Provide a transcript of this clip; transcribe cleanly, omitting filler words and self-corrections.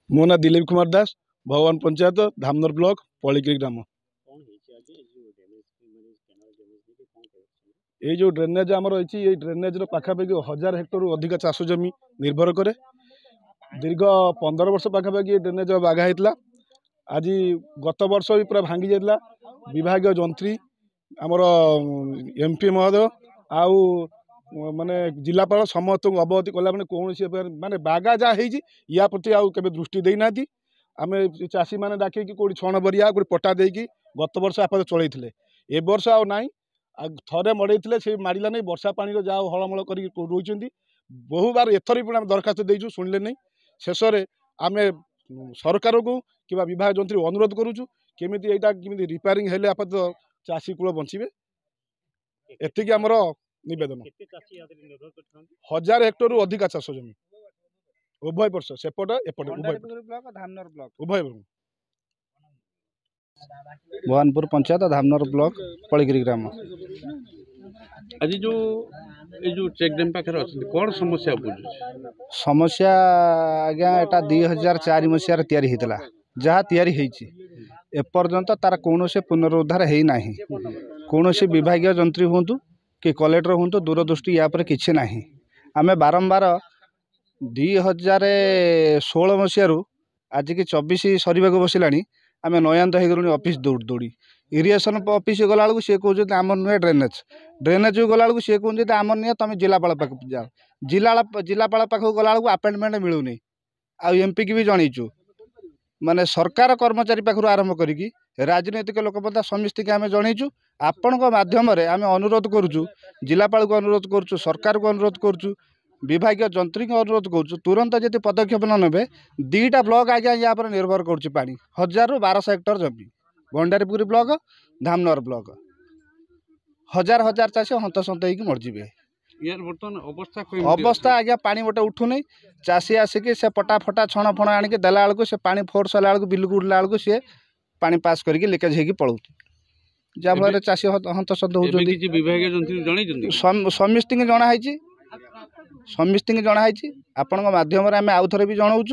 मो ना दिलीप कुमार दास भगवान पंचायत धामनर ब्लॉक पलिगिरी ग्राम। ये जो ड्रेनेज आमर ये ड्रेनेज पाखापाखि 1000 हेक्टर अधिक चाष जमी निर्भर करे। दीर्घ 15 वर्ष पाखापाखि ये ड्रेनेज बाघा होता। आज गत वर्ष भी पूरा भांगी जाता। विभाग जंत्री आमर एमपी महोदय आउ माने जिलापाल समस्त अवगति कला कौन माने बागा जहाँ या प्रति आउ के दृष्टि देना। आम चाषी मैंने डाक कौटी छण बरिया गोटे पट्टा देकी गत वर्ष आप चलते ए वर्ष आउ ना थे मड़े से मारा नहीं वर्षा पानी जहाँ हलमल कर रोच बहु बार एथर भी दरखास्त देचु शुणिले नहीं। शेष में आम सरकार को कि विभाग जंत्री अनुरोध करुचु केमी यहाँ केमी रिपेयरिंग हेले आपात चाषी कूल बचे एति आमर निवेदन। 1000 हेक्टर अधिक चाष जमी उभय वर्ष सेपट एपट उभय भवानपुर पंचायत धामनर ब्लॉक पलिगिरी ग्राम। आज जो चेक डैम पाखे कौन समस्या समस्या आज्ञा एटा 2004 मसीह तैयारी होता जहाँ तैयारी एपर्यंत तार कौन से पुनरुद्धार है ना। कौन से विभाग जंत्री हूँ कि कलेक्टर हूँ दूरदृष्टि या किसी ना। आम बारंबार 2016 मसीह आज की 24 सर बसला आम नयांत हो ऑफिस दौड़ी इरिगेशन ऑफिस गला सी कहते आम नुहे ड्रेनेज ड्रेनेज गला सी कहते आम नुहे तुम जिलापाल पाक जाओ जिलापाल पाक गला अपॉइंटमेंट मिलूनी एमपी की भी जनईचु माने सरकार कर्मचारी पाखु आरंभ करी राजनैतिक लोक समस्त आम जनईचु। आपण माध्यम आम अनुरोध करुचु जिलापाल को अनुरोध करुचु सरकार को अनुरोध करुचु विभाग जंत्री को अनुरोध करुचु तुरंत जब पदक्षेप न ने 2टा ब्लॉक आज्ञा या पर निर्भर करुच्ची पानी 1000 ରୁ 1200 हेक्टर जमी भंडारीपुर ब्लॉक धामनर ब्लॉक 1000 चाषी हंतसंत होगी मरजिबे। अवस्था आज्ञा पानी गोटे उठुनी चाषी आसिक से पटा फटा छण फण आणिक देला बेलू से पानी फोर्स होला बेलू बिलକୁ उड़ला बेलू सी पानी पास करके लिकेज होगी पड़ोची जहाँफल चाषी हंतसंत हो समस्त जनाई समस्त जनाई आपण माध्यम आम आउ थे भी जनाऊँ